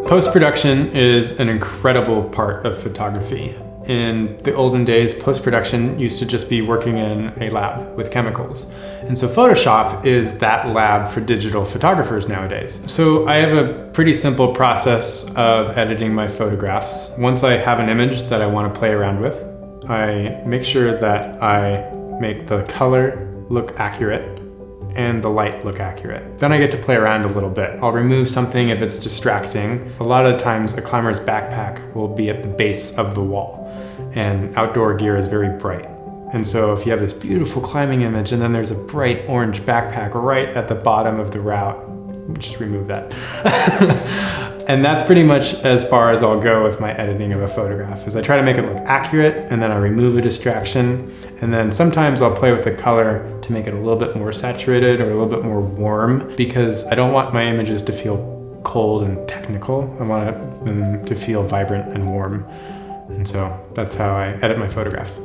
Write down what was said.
Post-production is an incredible part of photography. In the olden days, post-production used to just be working in a lab with chemicals. And so Photoshop is that lab for digital photographers nowadays. So I have a pretty simple process of editing my photographs. Once I have an image that I want to play around with, I make sure that I make the color look accurate and the light look accurate. Then I get to play around a little bit. I'll remove something if it's distracting. A lot of times a climber's backpack will be at the base of the wall, and outdoor gear is very bright. And so if you have this beautiful climbing image and then there's a bright orange backpack right at the bottom of the route, just remove that. And that's pretty much as far as I'll go with my editing of a photograph, is I try to make it look accurate and then I remove a distraction. And then sometimes I'll play with the color to make it a little bit more saturated or a little bit more warm, because I don't want my images to feel cold and technical. I want them to feel vibrant and warm. And so that's how I edit my photographs.